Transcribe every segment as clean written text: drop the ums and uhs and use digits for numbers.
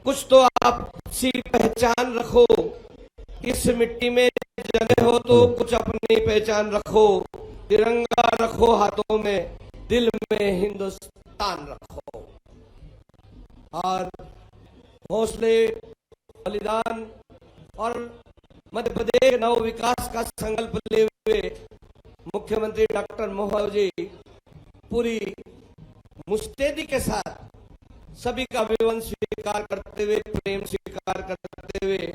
कुछ तो आप सी पहचान रखो। इस मिट्टी में जने हो तो कुछ अपनी पहचान रखो। तिरंगा रखो हाथों में, दिल में हिंदुस्तान रखो। और हौसले, बलिदान और मध्य प्रदेश नव विकास का संकल्प ले हुए मुख्यमंत्री डॉक्टर मोहन जी पूरी मुस्तैदी के साथ सभी का अभिवादन स्वीकार करते हुए, प्रेम स्वीकार करते हुए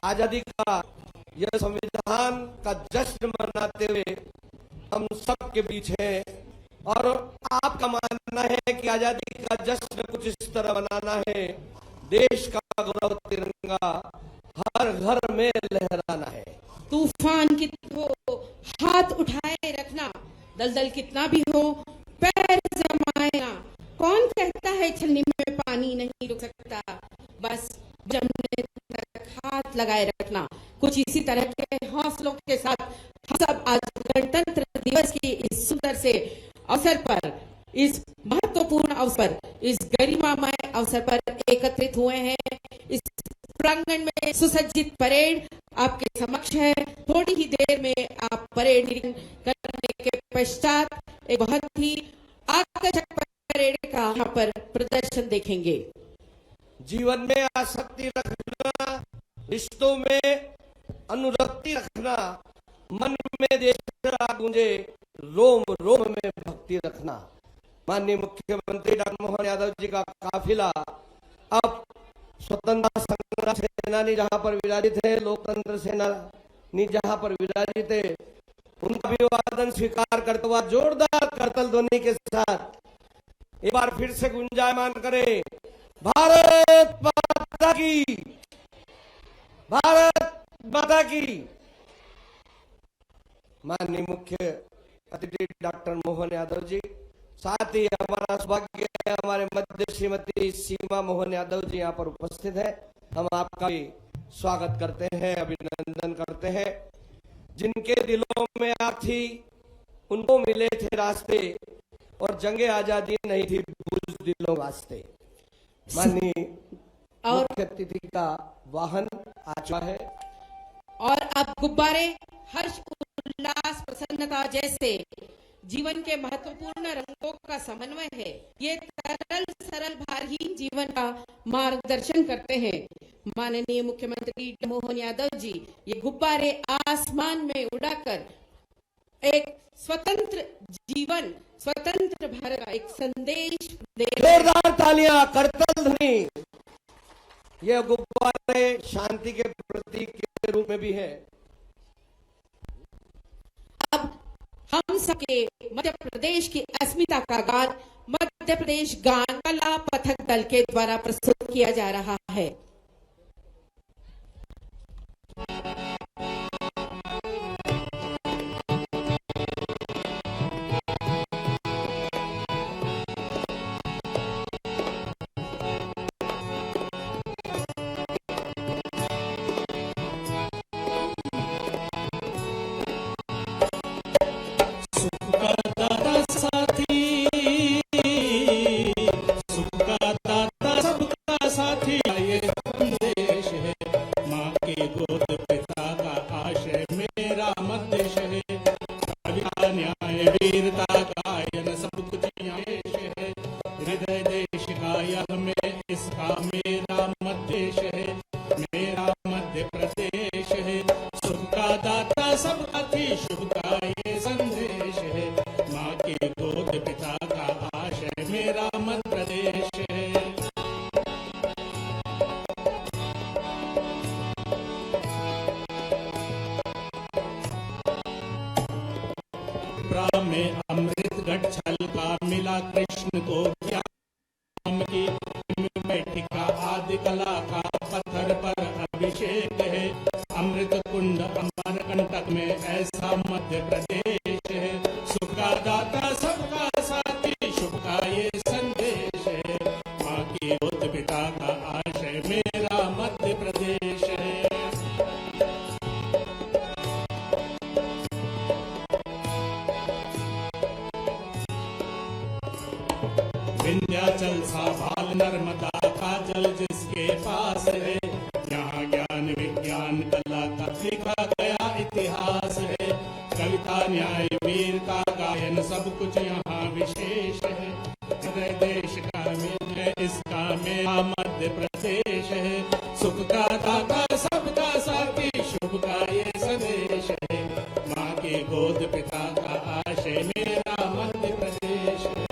आजादी का यह संविधान का जश्न मनाते हुए हम सबके बीच है। और आपका मानना है कि आजादी का जश्न कुछ इस तरह मनाना है, देश का गौरव तिरंगा हर घर में लहराना है। तूफान की हो हाथ उठाए रखना, दलदल कितना भी हो पैर जमाएगा। कौन कहता है छलनी में पानी नहीं रुक सकता, बस जमने तक हाथ लगाए रखना। कुछ इसी तरह के हौसलों के साथ हम सब आज गणतंत्र दिवस की इस सुंदर से अवसर पर, इस महत्वपूर्ण अवसर, इस गरिमामय अवसर पर एकत्रित हुए हैं। इस प्रांगण में सुसज्जित परेड आपके समक्ष है। थोड़ी ही देर में आप परेड निरीक्षण करने के पश्चात एक बहुत ही आकर्षक परेड का यहाँ पर प्रदर्शन देखेंगे। जीवन में आसक्ति रखना, रिश्तों में अनुरक्ति रखना, मन में देश का गूंजे, रोम रोम में भक्ति रखना। माननीय मुख्यमंत्री डॉक्टर मोहन यादव जी का काफिला अब स्वतंत्रता संग्राम सेनानी जहां पर विराजित है, लोकतंत्र सेनानी जहां पर विराजित है, उनका अभिवादन स्वीकार करते हुए जोरदार करतल ध्वनि के साथ एक बार फिर से गुंजायमान करें, भारत माता की, भारत माता की। माननीय मुख्य अतिथि डॉक्टर मोहन यादव जी, साथ ही हमारा सौभाग्य है हमारे मध्य श्रीमती सीमा मोहन यादव जी यहाँ पर उपस्थित है। हम आपका भी स्वागत करते हैं, अभिनंदन करते हैं। जिनके दिलों में आग थी उनको मिले थे रास्ते, और जंगे आजादी नहीं थी बुज़दिलों वास्ते। माननीय मुख्य अतिथि का वाहन आ चुका है और अब गुब्बारे हर्ष, उल्लास, प्रसन्नता जैसे जीवन के महत्वपूर्ण रंगों का समन्वय है। ये सरल सरल भारहीन जीवन का मार्गदर्शन करते हैं। माननीय मुख्यमंत्री मोहन यादव जी ये गुब्बारे आसमान में उड़ाकर एक स्वतंत्र जीवन, स्वतंत्र भारत का एक संदेश दे। जोरदार तालियां, करतल ध्वनि। यह गुब्बारे शांति के प्रतीक के रूप में भी है। अब हम सबके मध्य प्रदेश की अस्मिता का गान मध्य प्रदेश गान कला पथक दल के द्वारा प्रस्तुत किया जा रहा है। में अमृत घट छलका मिला कृष्ण को ज्ञान की बैठिका आदि कला का पत्थर पर अभिषेक है। अमृत कुंड अमर कंटक में ऐसा मध्य प्रदेश है। सुख का दाता सबका साथी शुभ का ये संदेश है। माँ की गोद पिता का आशय मेरा मध्य प्रदेश है। विंध्याचल सा भाल नर्मदा का जल जिसके विकास है। यहाँ ज्ञान विज्ञान कला का लिखा गया इतिहास है। कविता न्याय वीरता गायन सब कुछ यहाँ विशेष है। हृदय देश का मिल है, इसका मेरा मध्य प्रदेश है। सुख का दाता सबका साथी, शुभ का ये संदेश है। माँ के गोद पिता का आशय, मेरा मध्य प्रदेश है।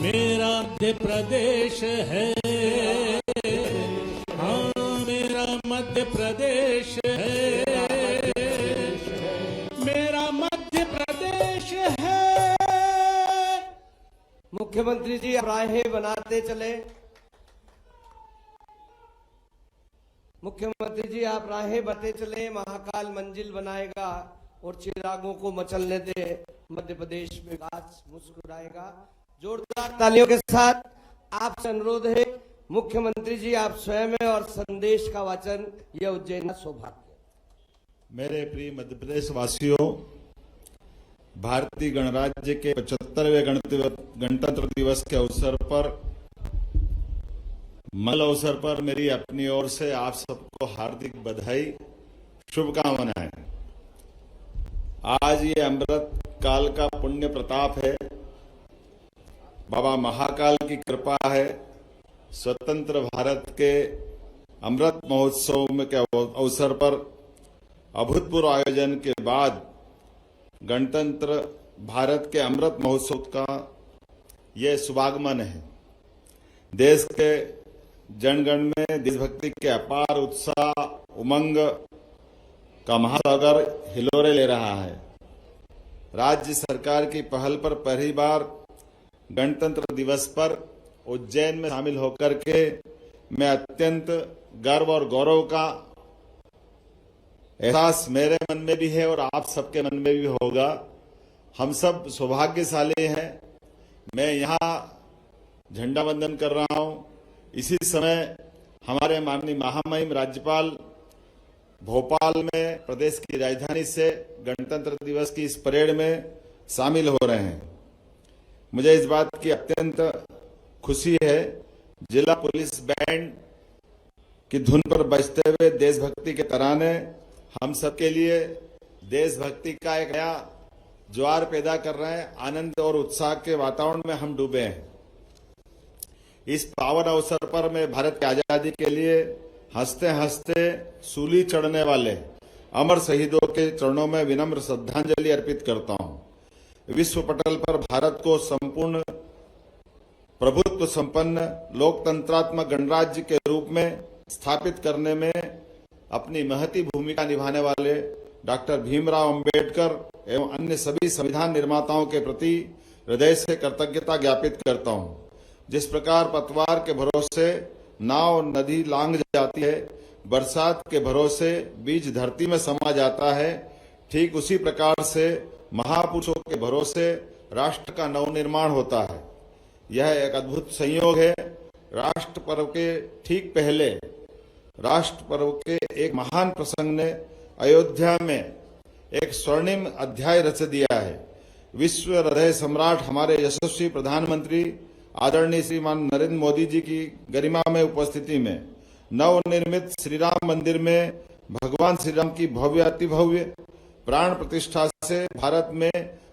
मेरा मध्य प्रदेश है, हाँ मेरा मध्य प्रदेश है, मेरा मध्य प्रदेश है। मुख्यमंत्री जी आप राहें बनाते चले। मुख्यमंत्री जी आप राहें बनाते चले, महाकाल मंजिल बनाएगा और चिरागों को मचलने दे, मध्य प्रदेश में विकास मुस्कुराएगा। जोरदार तालियों के साथ आपसे अनुरोध है मुख्यमंत्री जी आप स्वयं और संदेश का वाचन, यह उज्जैन का सौभाग्य। मेरे प्रिय मध्य प्रदेश वासियों, भारतीय गणराज्य के 75वें गणतंत्र दिवस के अवसर पर, मंगल अवसर पर मेरी अपनी ओर से आप सबको हार्दिक बधाई, शुभकामनाएं। आज ये अमृत काल का पुण्य प्रताप है, बाबा महाकाल की कृपा है। स्वतंत्र भारत के अमृत महोत्सव में के अवसर पर अभूतपूर्व आयोजन के बाद गणतंत्र भारत के अमृत महोत्सव का ये शुभागमन है। देश के जनगण में देशभक्ति के अपार उत्साह उमंग का महासागर हिलोरे ले रहा है। राज्य सरकार की पहल पर पहली बार गणतंत्र दिवस पर उज्जैन में शामिल होकर के मैं अत्यंत गर्व और गौरव का एहसास मेरे मन में भी है और आप सबके मन में भी होगा। हम सब सौभाग्यशाली हैं। मैं यहाँ झंडा वंदन कर रहा हूँ, इसी समय हमारे माननीय महामहिम राज्यपाल भोपाल में प्रदेश की राजधानी से गणतंत्र दिवस की इस परेड में शामिल हो रहे हैं। मुझे इस बात की अत्यंत खुशी है। जिला पुलिस बैंड की धुन पर बजते हुए देशभक्ति के तराने हम सबके लिए देशभक्ति का एक नया ज्वार पैदा कर रहे हैं। आनंद और उत्साह के वातावरण में हम डूबे हैं। इस पावन अवसर पर मैं भारत की आजादी के लिए हंसते हंसते सूली चढ़ने वाले अमर शहीदों के चरणों में विनम्र श्रद्धांजलि अर्पित करता हूं। विश्व पटल पर भारत को संपूर्ण प्रभुत्व संपन्न लोकतंत्रात्मक गणराज्य के रूप में स्थापित करने में अपनी महती भूमिका निभाने वाले डॉक्टर भीमराव अंबेडकर एवं अन्य सभी संविधान निर्माताओं के प्रति हृदय से कृतज्ञता ज्ञापित करता हूं। जिस प्रकार पतवार के भरोसे नाव नदी लांघ जाती है, बरसात के भरोसे बीज धरती में समा जाता है, ठीक उसी प्रकार से महापुरुषों के भरोसे राष्ट्र का नवनिर्माण होता है। यह एक अद्भुत संयोग है। राष्ट्र पर्व के ठीक पहले राष्ट्र पर्व के एक महान प्रसंग ने अयोध्या में एक स्वर्णिम अध्याय रच दिया है। विश्व हृदय सम्राट हमारे यशस्वी प्रधानमंत्री आदरणीय श्रीमान नरेंद्र मोदी जी की गरिमा में उपस्थिति में नवनिर्मित श्री राम मंदिर में भगवान श्री राम की भव्य अति भव्य प्राण प्रतिष्ठा से भारत में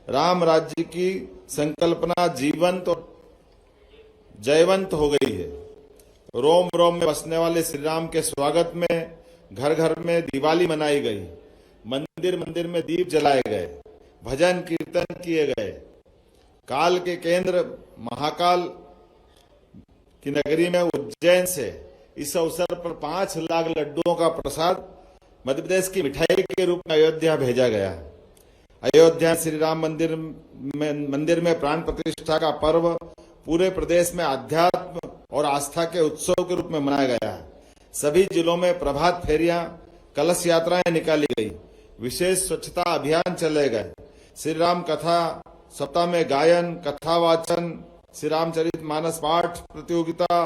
राम राज्य की संकल्पना जीवंत और जयवंत हो गई है। रोम रोम में बसने वाले श्री राम के स्वागत में घर घर में दिवाली मनाई गई, मंदिर मंदिर में दीप जलाए गए, भजन कीर्तन किए गए। काल के केंद्र महाकाल की नगरी में उज्जैन से इस अवसर पर 5 लाख लड्डुओं का प्रसाद मध्य प्रदेश की मिठाई के रूप में अयोध्या भेजा गया। अयोध्या श्री राम मंदिर में प्राण प्रतिष्ठा का पर्व पूरे प्रदेश में आध्यात्म और आस्था के उत्सव के रूप में मनाया गया है। सभी जिलों में प्रभात फेरियां, कलश यात्राएं निकाली गई, विशेष स्वच्छता अभियान चले गए। श्री राम कथा सप्ताह में गायन, कथा वाचन, श्री रामचरित मानस पाठ प्रतियोगिता,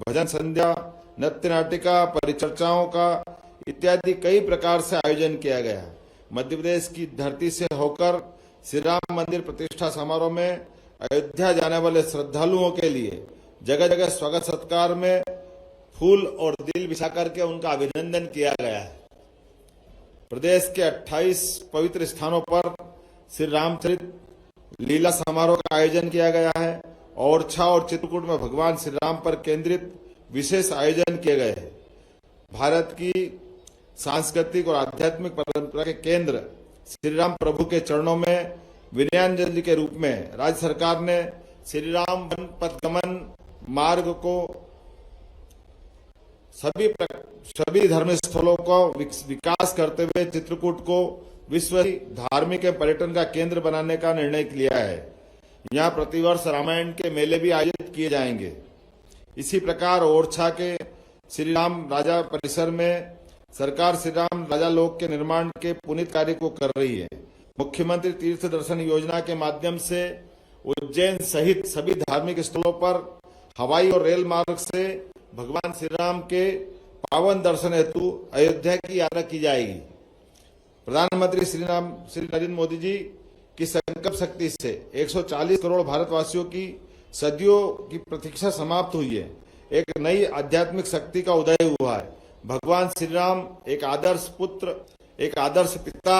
भजन संध्या, नृत्य नाटिका, परिचर्चाओं का इत्यादि कई प्रकार से आयोजन किया गया। मध्य प्रदेश की धरती से होकर श्री राम मंदिर प्रतिष्ठा समारोह में अयोध्या जाने वाले श्रद्धालुओं के लिए जगह जगह स्वागत सत्कार में फूल और दिल बिछा करके उनका अभिनंदन किया गया है। प्रदेश के 28 पवित्र स्थानों पर श्री रामचरित लीला समारोह का आयोजन किया गया है। ओरछा और चित्रकूट में भगवान श्री राम पर केंद्रित विशेष आयोजन किए गए हैं। भारत की सांस्कृतिक और आध्यात्मिक परंपरा के केंद्र श्री राम प्रभु के चरणों में विनयाञ्जलि के रूप में राज्य सरकार ने श्री राम वन पथगमन मार्ग को सभी धर्म स्थलों को विकास करते हुए चित्रकूट को विश्व धार्मिक एवं पर्यटन का केंद्र बनाने का निर्णय लिया है। यहाँ प्रतिवर्ष रामायण के मेले भी आयोजित किए जाएंगे। इसी प्रकार ओरछा के श्री राम राजा परिसर में सरकार श्री राम राजा लोक के निर्माण के पुनीत कार्य को कर रही है। मुख्यमंत्री तीर्थ दर्शन योजना के माध्यम से उज्जैन सहित सभी धार्मिक स्थलों पर हवाई और रेल मार्ग से भगवान श्री राम के पावन दर्शन हेतु अयोध्या की यात्रा की जाएगी। प्रधानमंत्री श्री नरेंद्र मोदी जी की संकल्प शक्ति से 140 करोड़ भारतवासियों की सदियों की प्रतीक्षा समाप्त हुई है। एक नई आध्यात्मिक शक्ति का उदय हुआ है। भगवान श्री राम एक आदर्श पुत्र, एक आदर्श पिता,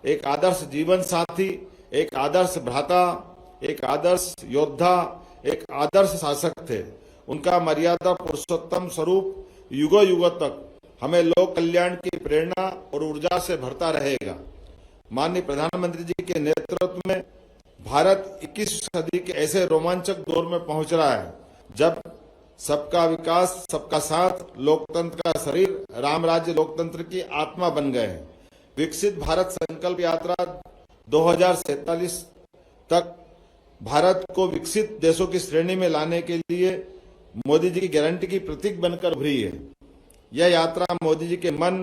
एक आदर्श जीवन साथी, एक आदर्श भ्राता, एक आदर्श योद्धा, एक आदर्श शासक थे। उनका मर्यादा पुरुषोत्तम स्वरूप युगों युगों तक हमें लोक कल्याण की प्रेरणा और ऊर्जा से भरता रहेगा। माननीय प्रधानमंत्री जी के नेतृत्व में भारत 21वीं सदी के ऐसे रोमांचक दौर में पहुंच रहा है जब सबका विकास, सबका साथ, लोकतंत्र का शरीर, राम राज्य लोकतंत्र की आत्मा बन गए हैं। विकसित भारत संकल्प यात्रा 2047 तक भारत को विकसित देशों की श्रेणी में लाने के लिए मोदी जी की गारंटी की प्रतीक बनकर उभरी है। यह यात्रा मोदी जी के मन,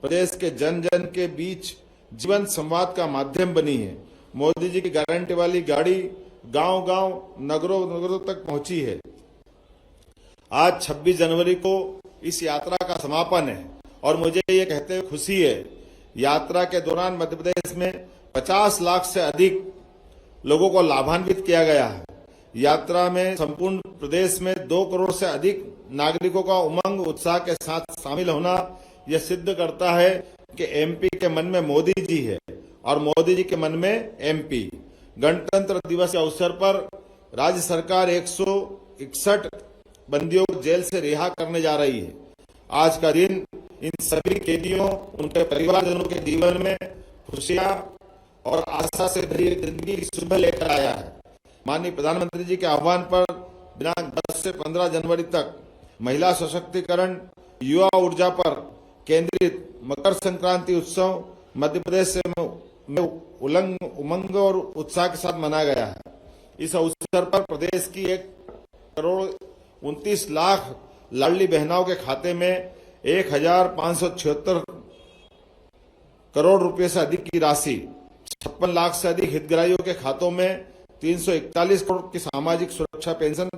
प्रदेश के जन जन के बीच जीवन संवाद का माध्यम बनी है। मोदी जी की गारंटी वाली गाड़ी गांव-गांव, नगरों तक पहुंची है। आज 26 जनवरी को इस यात्रा का समापन है और मुझे ये कहते हुए खुशी है, यात्रा के दौरान मध्य प्रदेश में 50 लाख से अधिक लोगों को लाभान्वित किया गया है। यात्रा में संपूर्ण प्रदेश में 2 करोड़ से अधिक नागरिकों का उमंग उत्साह के साथ शामिल होना यह सिद्ध करता है कि एमपी के मन में मोदी जी है और मोदी जी के मन में एमपी। गणतंत्र दिवस के अवसर पर राज्य सरकार 161 बंदियों को जेल से रिहा करने जा रही है। आज का दिन इन सभी कैदियों, उनके परिवारजनों के जीवन में खुशियां और आशा से भरी जिंदगी की सुबह लेकर आया है। माननीय प्रधानमंत्री जी के आह्वान पर दिनांक 10 से 15 जनवरी तक महिला सशक्तिकरण, युवा ऊर्जा पर केंद्रित मकर संक्रांति उत्सव मध्य प्रदेश में उमंग और उत्साह के साथ मनाया गया है। इस अवसर पर प्रदेश की 1 करोड़ 29 लाख लाडली बहनों के खाते में 1576 करोड़ रुपए से अधिक की राशि, 56 लाख से अधिक हितग्राहियों के खातों में 341 करोड़ की सामाजिक सुरक्षा पेंशन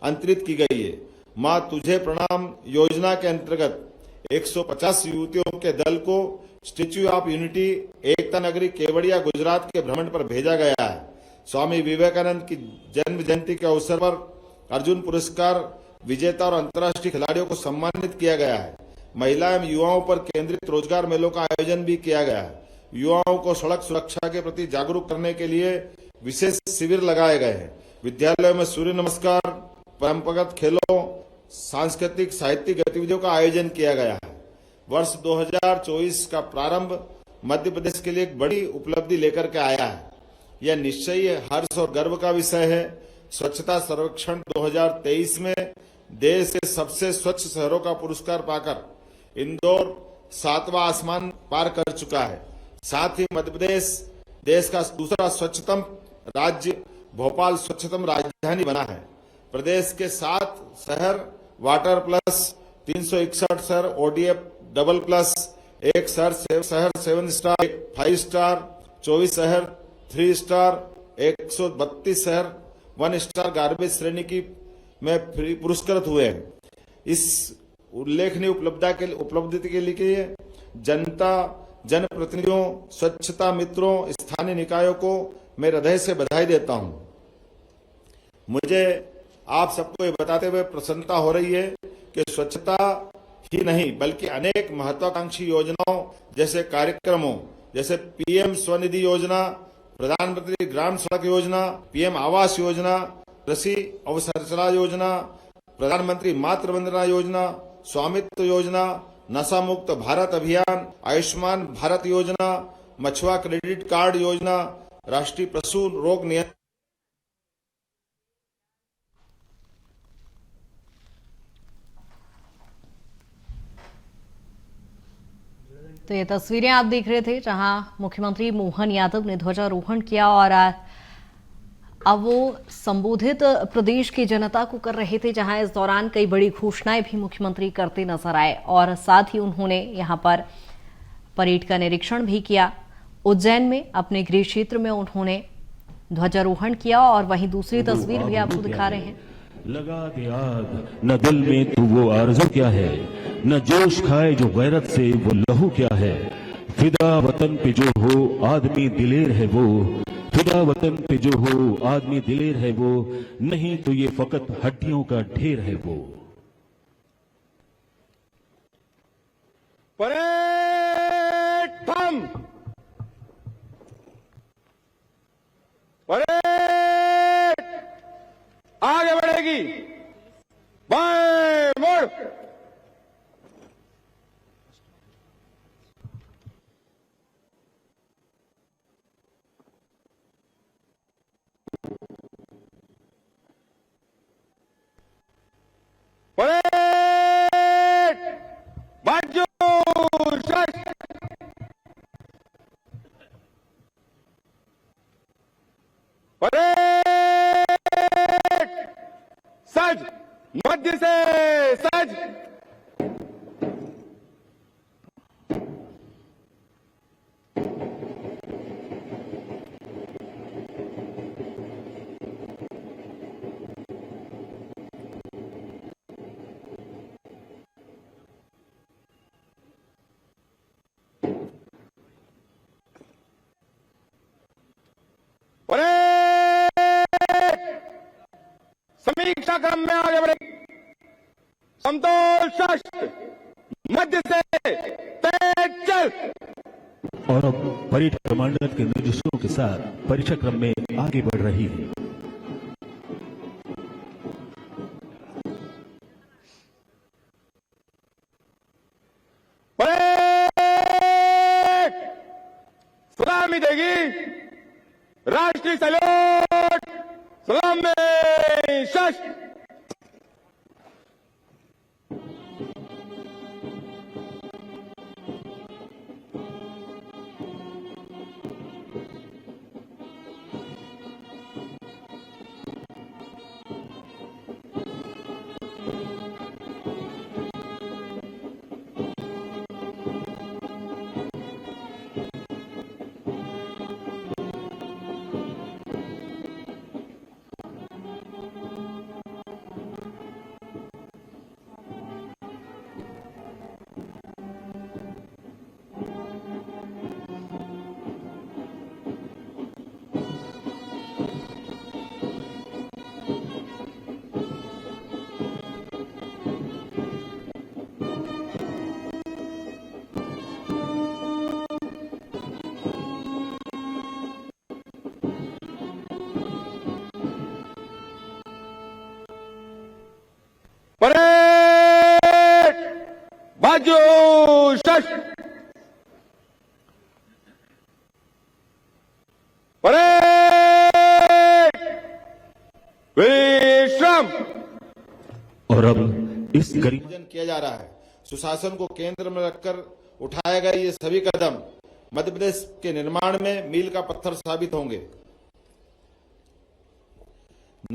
अंतरित की गई है। मां तुझे प्रणाम योजना के अंतर्गत 150 युवतियों के दल को स्टैच्यू ऑफ यूनिटी, एकता नगरी केवड़िया गुजरात के भ्रमण पर भेजा गया है। स्वामी विवेकानंद की जन्म जयंती के अवसर पर अर्जुन पुरस्कार विजेता और अंतर्राष्ट्रीय खिलाड़ियों को सम्मानित किया गया है। महिला एवं युवाओं पर केंद्रित रोजगार मेलों का आयोजन भी किया गया है। युवाओं को सड़क सुरक्षा के प्रति जागरूक करने के लिए विशेष शिविर लगाए गए हैं। विद्यालयों में सूर्य नमस्कार, परंपरागत खेलों, सांस्कृतिक साहित्यिक गतिविधियों का आयोजन किया गया है। वर्ष 2024 का प्रारंभ मध्य प्रदेश के लिए एक बड़ी उपलब्धि लेकर के आया है। यह निश्चय ही हर्ष और गर्व का विषय है। स्वच्छता सर्वेक्षण 2023 में देश के सबसे स्वच्छ शहरों का पुरस्कार पाकर इंदौर 7वां आसमान पार कर चुका है। साथ ही मध्य प्रदेश देश का दूसरा स्वच्छतम राज्य, भोपाल स्वच्छतम राजधानी बना है। प्रदेश के 7 शहर वाटर प्लस, 361 शहर ओडीएफ डबल प्लस, 1 शहर 7 स्टार, 5 स्टार, 24 शहर 3 स्टार, 132 शहर 1 स्टार गार्बेज श्रेणी की में पुरस्कृत हुए हैं। इस उल्लेखनीय उपलब्धि के लिए जनता, जनप्रतिनिधियों, स्वच्छता मित्रों, स्थानीय निकायों को मैं हृदय से बधाई देता हूं। मुझे आप सबको ये बताते हुए प्रसन्नता हो रही है कि स्वच्छता ही नहीं बल्कि अनेक महत्वाकांक्षी योजनाओं जैसे कार्यक्रमों जैसे पीएम स्वनिधि योजना, प्रधानमंत्री ग्राम सड़क योजना, पीएम आवास योजना, कृषि अवसंरचना योजना, प्रधानमंत्री मातृ वंदना योजना, स्वामित्व योजना, नशा मुक्त भारत अभियान, आयुष्मान भारत योजना, मछुआ क्रेडिट कार्ड योजना, राष्ट्रीय पशु रोग नियंत्रण। तो ये तस्वीरें आप देख रहे थे जहां मुख्यमंत्री मोहन यादव ने ध्वजारोहण किया और अब वो संबोधित प्रदेश की जनता को कर रहे थे, जहां इस दौरान कई बड़ी घोषणाएं भी मुख्यमंत्री करते नजर आए और साथ ही उन्होंने यहां पर परेड का निरीक्षण भी किया। उज्जैन में अपने गृह क्षेत्र में उन्होंने ध्वजारोहण किया और वहीं दूसरी तस्वीर भी आपको दिखा रहे हैं। लगा दे आग न दिल में तू वो आरज़ू क्या है, न जोश खाए जो गैरत से वो लहू क्या है। फिदा वतन पे जो हो आदमी दिलेर है वो, फिदा वतन पे जो हो आदमी दिलेर है वो, नहीं तो ये फकत हड्डियों का ढेर है वो। परेड थम, परेड आगे बढ़ेगी, बाएं मुड़, परेड बाजू शश, परेड सज, मध्य से सज, समीक्षा क्रम में आगे बढ़े, समतोल शस्त्र, मध्य से तेज चल। और अब परेड कमांडर के निर्देशों के साथ परीक्षा क्रम में आगे बढ़ रही है। परेड सलामी देगी, राष्ट्रीय सैल्यूट, सलाम में शश। परेड बाजू शश, परेड विश्राम। और अब इस गरीब किया जा रहा है। सुशासन को केंद्र में रखकर उठाए गए ये सभी कदम मध्य प्रदेश के निर्माण में मील का पत्थर साबित होंगे।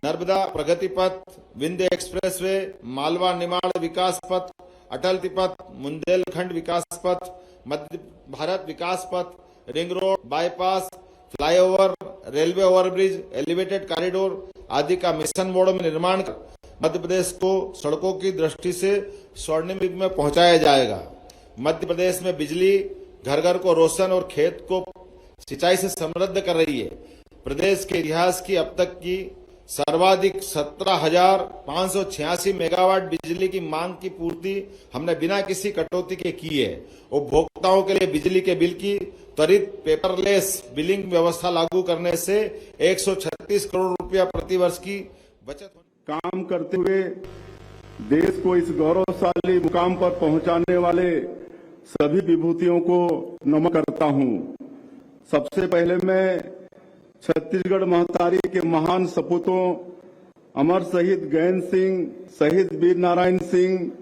नर्मदा प्रगति पथ, विंध्य एक्सप्रेसवे, मालवा निमाड़ विकास पथ, अटल तिपथ, बुंदेलखंड विकास पथ, मध्य भारत विकास पथ, ring road, bypass, flyover, railway overbridge, elevated corridor आदि का मिशन मोड में निर्माण कर मध्य प्रदेश को सड़कों की दृष्टि से स्वर्णिम युग में पहुंचाया जाएगा। मध्य प्रदेश में बिजली घर घर को रोशन और खेत को सिंचाई से समृद्ध कर रही है। प्रदेश के इतिहास की अब तक की सर्वाधिक 17,586 मेगावाट बिजली की मांग की पूर्ति हमने बिना किसी कटौती के की है। उपभोक्ताओं के लिए बिजली के बिल की त्वरित पेपरलेस बिलिंग व्यवस्था लागू करने से 136 करोड़ रुपया प्रतिवर्ष की बचत काम करते हुए देश को इस गौरवशाली मुकाम पर पहुंचाने वाले सभी विभूतियों को नमन करता हूं। सबसे पहले मैं छत्तीसगढ़ महतारी के महान सपूतों अमर शहीद गैन सिंह, शहीद वीर नारायण सिंह,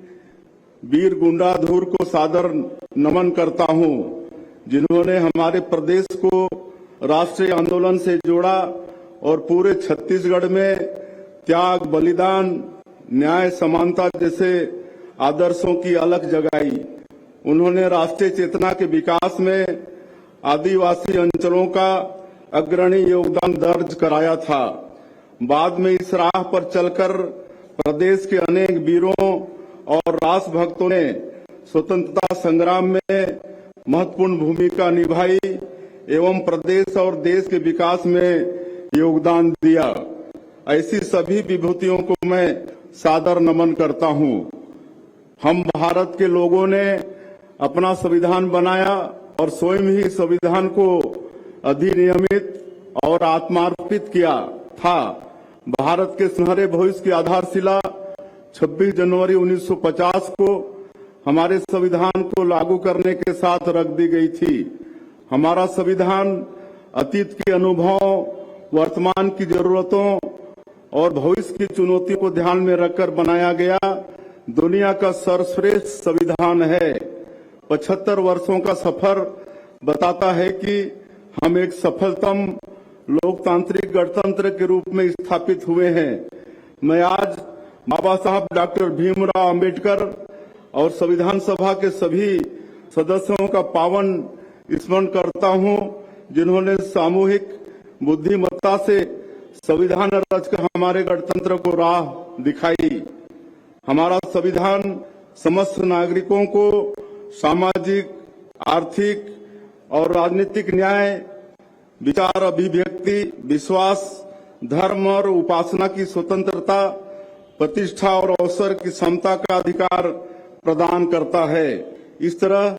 वीर गुंडाधुर को सादर नमन करता हूं, जिन्होंने हमारे प्रदेश को राष्ट्रीय आंदोलन से जोड़ा और पूरे छत्तीसगढ़ में त्याग, बलिदान, न्याय, समानता जैसे आदर्शों की अलख जगाई। उन्होंने राष्ट्रीय चेतना के विकास में आदिवासी अंचलों का अग्रणी योगदान दर्ज कराया था। बाद में इस राह पर चलकर प्रदेश के अनेक वीरों और राष्ट्रभक्तों ने स्वतंत्रता संग्राम में महत्वपूर्ण भूमिका निभाई एवं प्रदेश और देश के विकास में योगदान दिया। ऐसी सभी विभूतियों को मैं सादर नमन करता हूं। हम भारत के लोगों ने अपना संविधान बनाया और स्वयं ही संविधान को अधिनियमित और आत्मार्पित किया था। भारत के सुनहरे भविष्य की आधारशिला 26 जनवरी 1950 को हमारे संविधान को लागू करने के साथ रख दी गई थी। हमारा संविधान अतीत के अनुभव, वर्तमान की जरूरतों और भविष्य की चुनौतियों को ध्यान में रखकर बनाया गया दुनिया का सर्वश्रेष्ठ संविधान है। 75 वर्षों का सफर बताता है कि हम एक सफलतम लोकतांत्रिक गणतंत्र के रूप में स्थापित हुए हैं। मैं आज बाबा साहब डॉक्टर भीमराव अंबेडकर और संविधान सभा के सभी सदस्यों का पावन स्मरण करता हूं, जिन्होंने सामूहिक बुद्धिमत्ता से संविधान रचकर हमारे गणतंत्र को राह दिखाई। हमारा संविधान समस्त नागरिकों को सामाजिक, आर्थिक और राजनीतिक न्याय, विचार अभिव्यक्ति, विश्वास, धर्म और उपासना की स्वतंत्रता, प्रतिष्ठा और अवसर की समता का अधिकार प्रदान करता है। इस तरह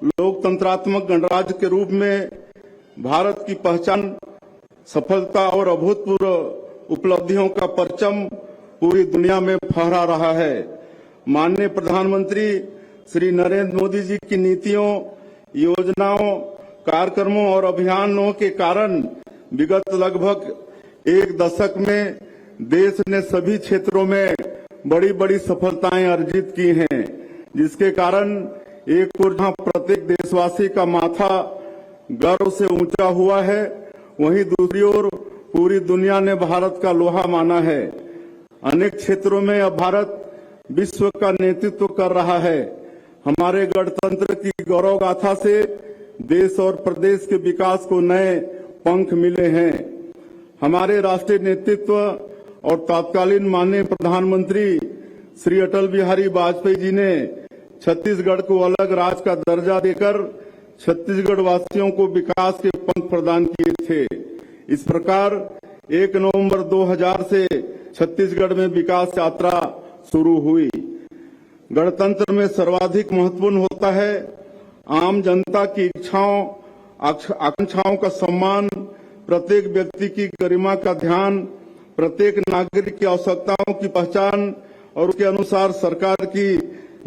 लोकतंत्रात्मक गणराज्य के रूप में भारत की पहचान, सफलता और अभूतपूर्व उपलब्धियों का परचम पूरी दुनिया में फहरा रहा है। माननीय प्रधानमंत्री श्री नरेंद्र मोदी जी की नीतियों, योजनाओं, कार्यक्रमों और अभियानों के कारण विगत लगभग एक दशक में देश ने सभी क्षेत्रों में बड़ी बड़ी सफलताएं अर्जित की हैं, जिसके कारण एक ओर जहां प्रत्येक देशवासी का माथा गर्व से ऊंचा हुआ है, वहीं दूसरी ओर पूरी दुनिया ने भारत का लोहा माना है। अनेक क्षेत्रों में अब भारत विश्व का नेतृत्व कर रहा है। हमारे गणतंत्र की गौरव गाथा से देश और प्रदेश के विकास को नए पंख मिले हैं। हमारे राष्ट्रीय नेतृत्व और तत्कालीन माननीय प्रधानमंत्री श्री अटल बिहारी वाजपेयी जी ने छत्तीसगढ़ को अलग राज्य का दर्जा देकर छत्तीसगढ़ वासियों को विकास के पंथ प्रदान किए थे। इस प्रकार 1 नवंबर 2000 से छत्तीसगढ़ में विकास यात्रा शुरू हुई। गणतंत्र में सर्वाधिक महत्वपूर्ण होता है आम जनता की इच्छाओं, आकांक्षाओं का सम्मान, प्रत्येक व्यक्ति की गरिमा का ध्यान, प्रत्येक नागरिक की आवश्यकताओं की पहचान और उसके अनुसार सरकार की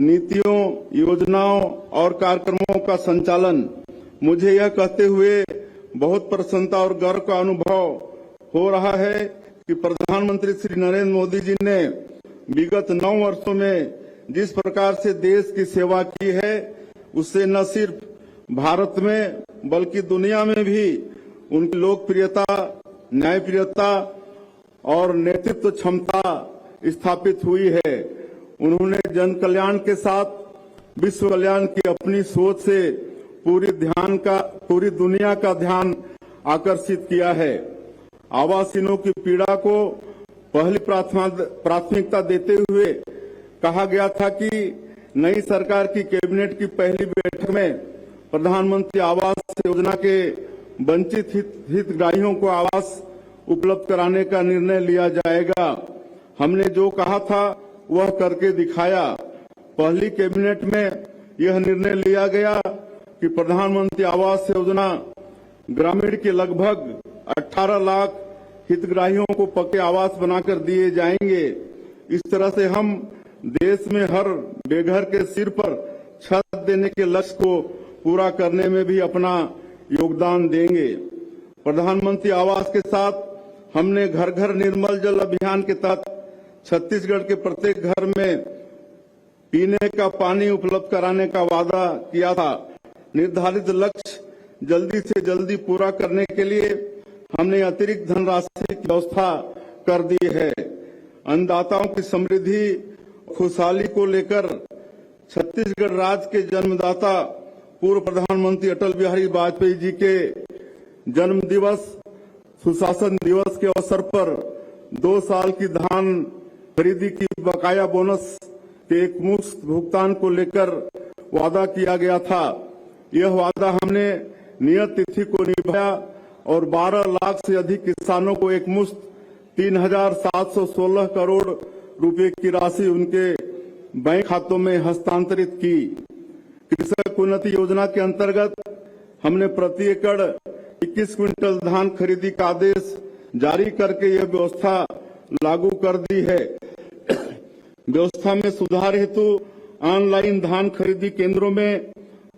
नीतियों, योजनाओं और कार्यक्रमों का संचालन। मुझे यह कहते हुए बहुत प्रसन्नता और गर्व का अनुभव हो रहा है कि प्रधानमंत्री श्री नरेंद्र मोदी जी ने विगत 9 वर्षों में जिस प्रकार से देश की सेवा की है, उससे न सिर्फ भारत में बल्कि दुनिया में भी उनकी लोकप्रियता, न्यायप्रियता और नेतृत्व क्षमता स्थापित हुई है। उन्होंने जन कल्याण के साथ विश्व कल्याण की अपनी सोच से पूरी दुनिया का ध्यान आकर्षित किया है। आवासहीनों की पीड़ा को पहली प्राथमिकता देते हुए कहा गया था कि नई सरकार की कैबिनेट की पहली बैठक में प्रधानमंत्री आवास योजना के वंचित हितग्राहियों को आवास उपलब्ध कराने का निर्णय लिया जाएगा। हमने जो कहा था वह करके दिखाया। पहली कैबिनेट में यह निर्णय लिया गया कि प्रधानमंत्री आवास योजना ग्रामीण के लगभग 18 लाख हितग्राहियों को पक्के आवास बनाकर दिए जाएंगे। इस तरह से हम देश में हर बेघर के सिर पर छत देने के लक्ष्य को पूरा करने में भी अपना योगदान देंगे। प्रधानमंत्री आवास के साथ हमने घर घर निर्मल जल अभियान के तहत छत्तीसगढ़ के प्रत्येक घर में पीने का पानी उपलब्ध कराने का वादा किया था। निर्धारित लक्ष्य जल्दी से जल्दी पूरा करने के लिए हमने अतिरिक्त धनराशि की व्यवस्था कर दी है। अन्नदाताओं की समृद्धि खुशहाली को लेकर छत्तीसगढ़ राज्य के जन्मदाता पूर्व प्रधानमंत्री अटल बिहारी वाजपेयी जी के जन्म दिवस सुशासन दिवस के अवसर पर 2 साल की धान खरीदी की बकाया बोनस के एकमुश्त भुगतान को लेकर वादा किया गया था। यह वादा हमने नियत तिथि को निभाया और 12 लाख से अधिक किसानों को एकमुश्त 3,716 करोड़ रुपए की राशि उनके बैंक खातों में हस्तांतरित की। कृषक उन्नति योजना के अंतर्गत हमने प्रति एकड़ 21 क्विंटल धान खरीदी का आदेश जारी करके यह व्यवस्था लागू कर दी है। व्यवस्था में सुधार हेतु ऑनलाइन धान खरीदी केंद्रों में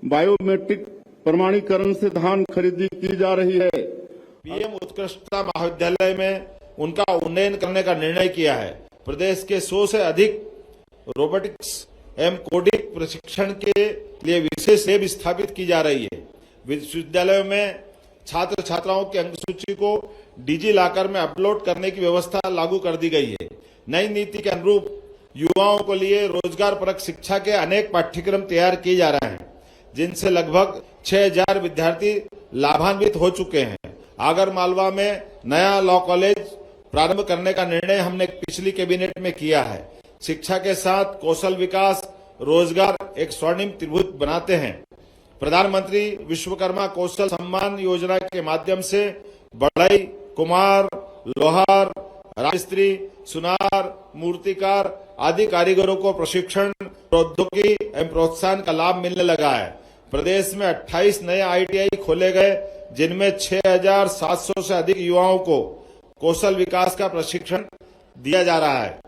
बायोमेट्रिक प्रमाणीकरण से धान खरीदी की जा रही है। पीएम उत्कृष्टता महाविद्यालय में उनका उन्नयन करने का निर्णय किया है। प्रदेश के 100 से अधिक रोबोटिक्स एवं कोडिंग प्रशिक्षण के लिए विशेष लैब स्थापित की जा रही है। विश्वविद्यालयों में छात्र छात्राओं की अंक सूची को डिजी लॉकर में अपलोड करने की व्यवस्था लागू कर दी गई है। नई नीति के अनुरूप युवाओं को लिए रोजगार परक शिक्षा के अनेक पाठ्यक्रम तैयार किए जा रहे हैं, जिनसे लगभग 6,000 विद्यार्थी लाभान्वित हो चुके हैं। आगर मालवा में नया लॉ कॉलेज प्रारंभ करने का निर्णय हमने पिछली कैबिनेट में किया है। शिक्षा के साथ कौशल विकास, रोजगार एक स्वर्णिम त्रिभुज बनाते हैं। प्रधानमंत्री विश्वकर्मा कौशल सम्मान योजना के माध्यम से बढ़ई, कुम्हार, लोहार, राजमिस्त्री, सुनार, मूर्तिकार आदि कारीगरों को प्रशिक्षण, प्रौद्योगिकी एवं प्रोत्साहन का लाभ मिलने लगा है। प्रदेश में 28 नए ITI खोले गए, जिनमें 6,700 से अधिक युवाओं को कौशल विकास का प्रशिक्षण दिया जा रहा है।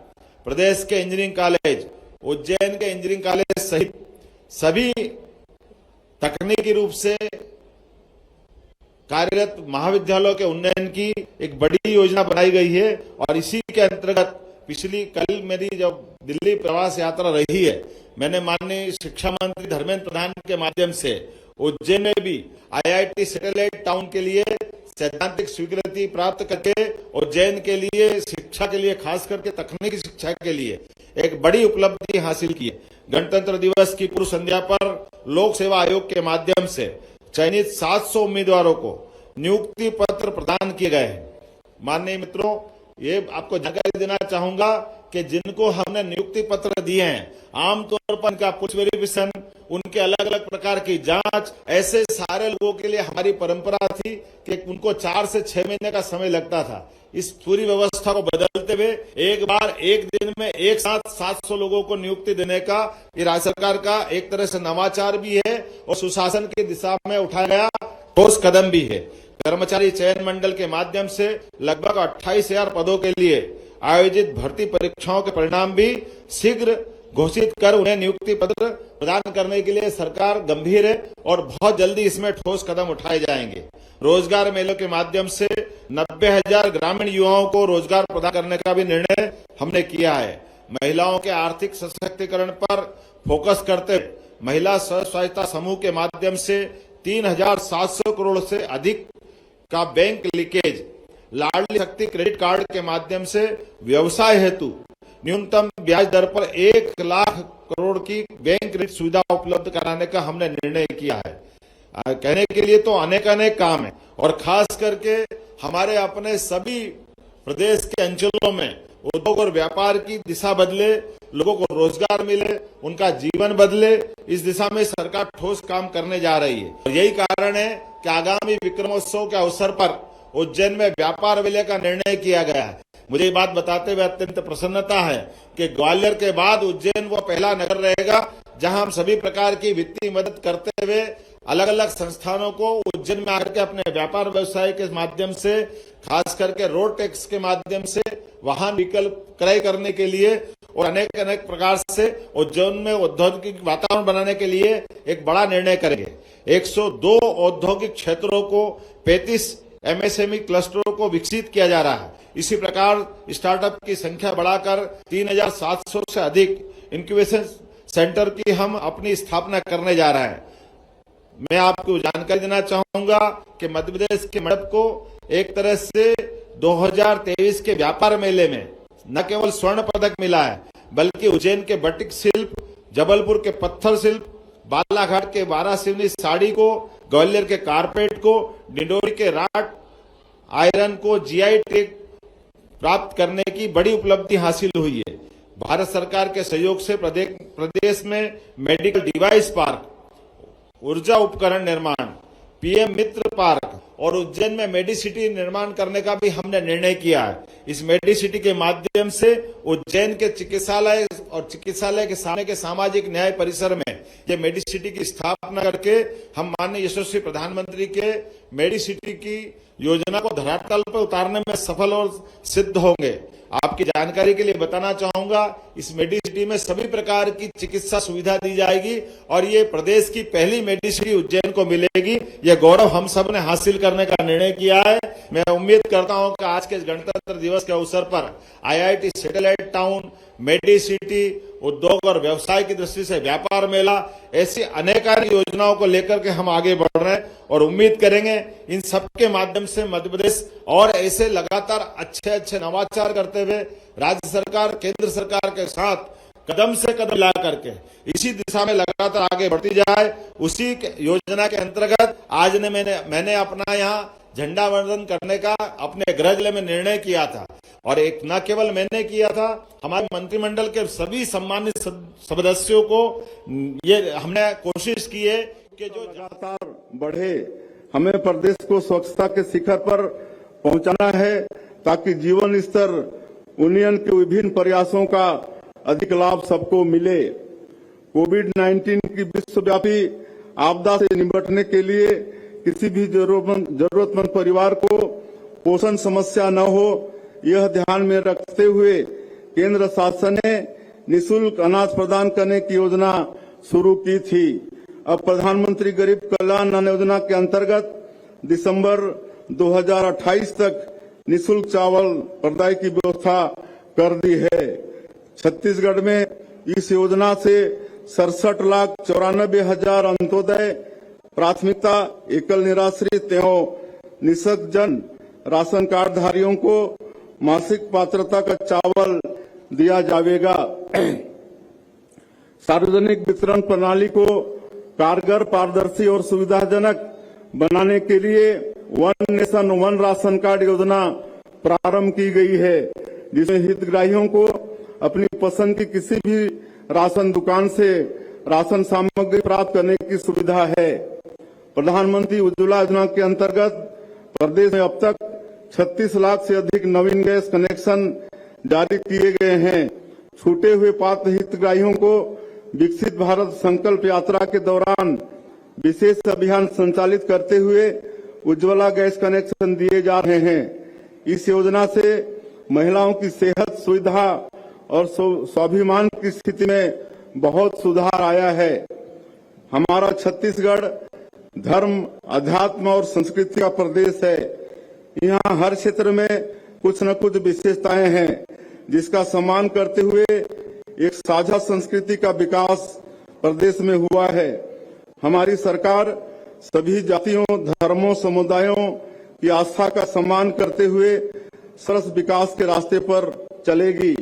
प्रदेश के इंजीनियरिंग कॉलेज, उज्जैन के इंजीनियरिंग कॉलेज सहित सभी तकनीकी रूप से कार्यरत महाविद्यालयों के उन्नयन की एक बड़ी योजना बनाई गई है। और इसी के अंतर्गत कल मेरी जब दिल्ली प्रवास यात्रा रही है, मैंने माननीय शिक्षा मंत्री धर्मेंद्र प्रधान के माध्यम से उज्जैन में भी IIT सैटेलाइट टाउन के लिए सैद्धांतिक स्वीकृति प्राप्त करके उज्जैन के लिए शिक्षा के लिए, खास करके तकनीकी शिक्षा के लिए एक बड़ी उपलब्धि हासिल की है। गणतंत्र दिवस की पूर्व संध्या पर लोक सेवा आयोग के माध्यम से चयनित 700 उम्मीदवारों को नियुक्ति पत्र प्रदान किए गए हैं। माननीय मित्रों, ये आपको जानकारी देना चाहूंगा कि जिनको हमने नियुक्ति पत्र दिए हैं, आमतौर पर उनका पुलिस वेरिफिकेशन, उनके अलग अलग प्रकार की जांच, ऐसे सारे लोगों के लिए हमारी परंपरा थी कि उनको 4 से 6 महीने का समय लगता था। इस पूरी व्यवस्था को बदलते हुए एक बार एक दिन में एक साथ 700 लोगों को नियुक्ति देने का ये राज्य सरकार का एक तरह से नवाचार भी है और सुशासन की दिशा में उठाया गया ठोस कदम भी है। कर्मचारी चयन मंडल के माध्यम से लगभग 28,000 पदों के लिए आयोजित भर्ती परीक्षाओं के परिणाम भी शीघ्र घोषित कर उन्हें नियुक्ति पत्र प्रदान करने के लिए सरकार गंभीर है और बहुत जल्दी इसमें ठोस कदम उठाए जाएंगे। रोजगार मेलों के माध्यम से 90,000 ग्रामीण युवाओं को रोजगार प्रदान करने का भी निर्णय हमने किया है। महिलाओं के आर्थिक सशक्तिकरण पर फोकस करते महिला स्व सहायता समूह के माध्यम से 3,700 करोड़ से अधिक का बैंक लीकेज, लाडली शक्ति क्रेडिट कार्ड के माध्यम से व्यवसाय हेतु न्यूनतम ब्याज दर पर 1 लाख करोड़ की बैंक ऋण सुविधा उपलब्ध कराने का हमने निर्णय किया है। कहने के लिए तो अनेक काम है और खास करके हमारे अपने सभी प्रदेश के अंचलों में उद्योग और व्यापार की दिशा बदले, लोगों को रोजगार मिले, उनका जीवन बदले, इस दिशा में सरकार ठोस काम करने जा रही है। और यही कारण है कि आगामी विक्रमोत्सव के अवसर पर उज्जैन में व्यापार विलय का निर्णय किया गया है। मुझे ये बात बताते हुए अत्यंत प्रसन्नता है कि ग्वालियर के बाद उज्जैन वो पहला नगर रहेगा जहां हम सभी प्रकार की वित्तीय मदद करते हुए अलग अलग संस्थानों को उज्जैन में आकर के अपने व्यापार व्यवसाय के माध्यम से, खास करके रोड टैक्स के माध्यम से, वाहन विकल्प क्रय करने के लिए और अनेक अनेक प्रकार से उज्जैन में औद्योगिक वातावरण बनाने के लिए एक बड़ा निर्णय करेंगे। 102 औद्योगिक क्षेत्रों को 35 एमएसएमई क्लस्टरों को विकसित किया जा रहा है। इसी प्रकार स्टार्टअप की संख्या बढ़ाकर 3700 से अधिक इंक्यूबेशन सेंटर की हम अपनी स्थापना करने जा रहे हैं। मैं आपको जानकारी देना चाहूंगा कि मध्य प्रदेश के मंडप को एक तरह से 2023 के व्यापार मेले में न केवल स्वर्ण पदक मिला है, बल्कि उज्जैन के बटिक शिल्प, जबलपुर के पत्थर शिल्प, बालाघाट के वारासिवनी साड़ी को, ग्वालियर के कारपेट को, डिंडोरी के राट आयरन को जीआई टैग प्राप्त करने की बड़ी उपलब्धि हासिल हुई है। भारत सरकार के सहयोग से प्रदेश में मेडिकल डिवाइस पार्क, ऊर्जा उपकरण निर्माण, पीएम मित्र पार्क और उज्जैन में मेडिसिटी निर्माण करने का भी हमने निर्णय किया है। इस मेडिसिटी के माध्यम से उज्जैन के चिकित्सालय और चिकित्सालय के सामने के सामाजिक न्याय परिसर में ये मेडिसिटी की स्थापना करके हम माननीय यशस्वी प्रधानमंत्री के मेडिसिटी की योजना को धरातल पर उतारने में सफल और सिद्ध होंगे। आपकी जानकारी के लिए बताना चाहूंगा, इस मेडिसिटी में सभी प्रकार की चिकित्सा सुविधा दी जाएगी और ये प्रदेश की पहली मेडिसिटी उज्जैन को मिलेगी। ये गौरव हम सब ने हासिल करने का निर्णय किया है। मैं उम्मीद करता हूं कि आज के गणतंत्र दिवस के अवसर पर आईआईटी सैटेलाइट टाउन, मेडिसिटी, उद्योग और व्यवसाय की दृष्टि से व्यापार मेला, ऐसी अनेक योजनाओं को लेकर के हम आगे बढ़ रहे हैं और उम्मीद करेंगे इन सब के माध्यम से मध्य प्रदेश और ऐसे लगातार अच्छे अच्छे नवाचार करते हुए राज्य सरकार, केंद्र सरकार के साथ कदम से कदम ला करके इसी दिशा में लगातार आगे बढ़ती जाए। उसी योजना के अंतर्गत आज मैंने अपना यहाँ झंडा वंदन करने का अपने गृह जिले में निर्णय किया था और एक न केवल मैंने किया था, हमारे मंत्रिमंडल के सभी सम्मानित सदस्यों को ये हमने कोशिश की है कि जो लगातार बढ़े, हमें प्रदेश को स्वच्छता के शिखर पर पहुंचाना है ताकि जीवन स्तर यूनियन के विभिन्न प्रयासों का अधिक लाभ सबको मिले। कोविड-19 की विश्वव्यापी आपदा से निपटने के लिए किसी भी जरूरतमंद परिवार को पोषण समस्या न हो, यह ध्यान में रखते हुए केंद्र शासन ने निःशुल्क अनाज प्रदान करने की योजना शुरू की थी। अब प्रधानमंत्री गरीब कल्याण अन्न योजना के अंतर्गत दिसंबर 2028 तक निःशुल्क चावल प्रदाय की व्यवस्था कर दी है। छत्तीसगढ़ में इस योजना से 67,94,000 अंत्योदय, प्राथमिकता, एकल निराश्रित एवं निःशक्त जन राशन कार्ड धारियों को मासिक पात्रता का चावल दिया जाएगा। सार्वजनिक वितरण प्रणाली को कारगर, पारदर्शी और सुविधाजनक बनाने के लिए one nation one ration card योजना प्रारंभ की गई है, जिसमें हितग्राहियों को अपनी पसंद की किसी भी राशन दुकान से राशन सामग्री प्राप्त करने की सुविधा है। प्रधानमंत्री उज्ज्वला योजना के अंतर्गत प्रदेश में अब तक 36 लाख से अधिक नवीन गैस कनेक्शन जारी किए गए हैं। छूटे हुए पात्र हितग्राहियों को विकसित भारत संकल्प यात्रा के दौरान विशेष अभियान संचालित करते हुए उज्ज्वला गैस कनेक्शन दिए जा रहे हैं। इस योजना से महिलाओं की सेहत, सुविधा और स्वाभिमान की स्थिति में बहुत सुधार आया है। हमारा छत्तीसगढ़ धर्म, अध्यात्म और संस्कृति का प्रदेश है। यहाँ हर क्षेत्र में कुछ न कुछ विशेषताएं हैं, जिसका सम्मान करते हुए एक साझा संस्कृति का विकास प्रदेश में हुआ है। हमारी सरकार सभी जातियों, धर्मों, समुदायों की आस्था का सम्मान करते हुए सरस विकास के रास्ते पर चलेगी।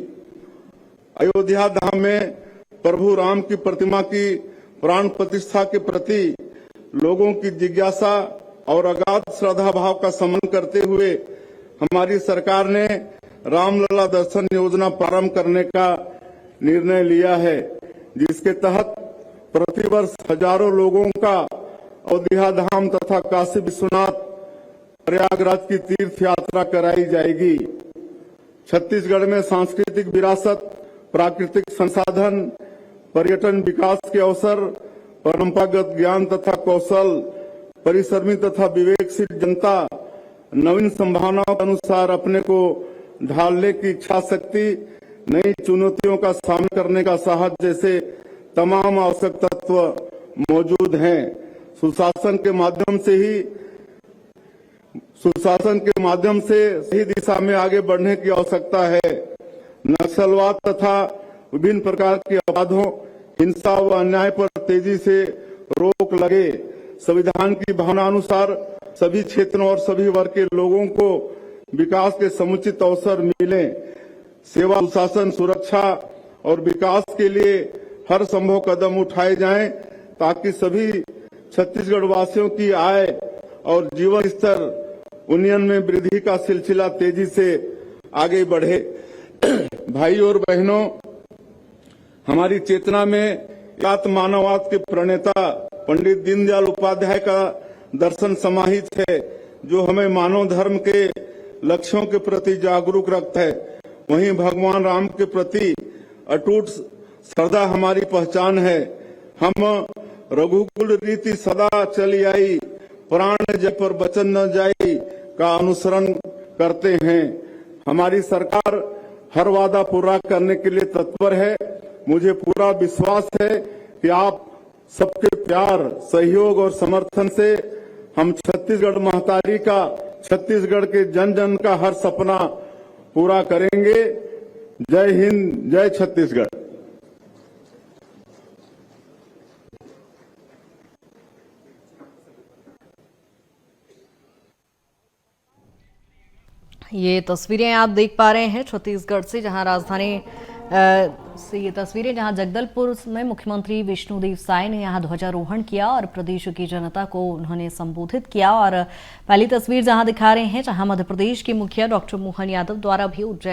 अयोध्या धाम में प्रभु राम की प्रतिमा की प्राण प्रतिष्ठा के प्रति लोगों की जिज्ञासा और अगाध श्रद्धा भाव का सम्मान करते हुए हमारी सरकार ने रामलला दर्शन योजना प्रारंभ करने का निर्णय लिया है, जिसके तहत प्रतिवर्ष हजारों लोगों का अयोध्या धाम तथा काशी विश्वनाथ प्रयागराज की तीर्थ यात्रा कराई जाएगी। छत्तीसगढ़ में सांस्कृतिक विरासत, प्राकृतिक संसाधन, पर्यटन विकास के अवसर, परंपरागत ज्ञान तथा कौशल, परिश्रमी तथा विवेकशील जनता, नवीन संभावनाओं के अनुसार अपने को ढालने की इच्छा शक्ति, नई चुनौतियों का सामना करने का साहस जैसे तमाम आवश्यक तत्व मौजूद हैं। सुशासन के माध्यम से सही दिशा में आगे बढ़ने की आवश्यकता है। नक्सलवाद तथा विभिन्न प्रकार के अपराधों, हिंसा व अन्याय पर तेजी से रोक लगे। संविधान की भावना अनुसार सभी क्षेत्रों और सभी वर्ग के लोगों को विकास के समुचित अवसर मिले। सेवा, सुशासन, सुरक्षा और विकास के लिए हर संभव कदम उठाए जाएं ताकि सभी छत्तीसगढ़ वासियों की आय और जीवन स्तर उन्नयन में वृद्धि का सिलसिला तेजी से आगे बढ़े। भाइयों और बहनों, हमारी चेतना में मानववाद के प्रणेता पंडित दीनदयाल उपाध्याय का दर्शन समाहित है, जो हमें मानव धर्म के लक्ष्यों के प्रति जागरूक रखता है। वहीं भगवान राम के प्रति अटूट श्रद्धा हमारी पहचान है। हम रघुकुल रीति सदा चली आई, प्राण जय पर वचन न जाई का अनुसरण करते हैं। हमारी सरकार हर वादा पूरा करने के लिए तत्पर है। मुझे पूरा विश्वास है कि आप सबके प्यार, सहयोग और समर्थन से हम छत्तीसगढ़ महतारी का, छत्तीसगढ़ के जन जन का हर सपना पूरा करेंगे। जय हिंद, जय छत्तीसगढ़। ये तस्वीरें आप देख पा रहे हैं छत्तीसगढ़ से, जहां राजधानी से ये तस्वीरें, जहां जगदलपुर में मुख्यमंत्री विष्णुदेव साय ने यहां ध्वजारोहण किया और प्रदेश की जनता को उन्होंने संबोधित किया। और पहली तस्वीर जहां दिखा रहे हैं, जहां मध्य प्रदेश के मुखिया डॉक्टर मोहन यादव द्वारा भी उज्जैन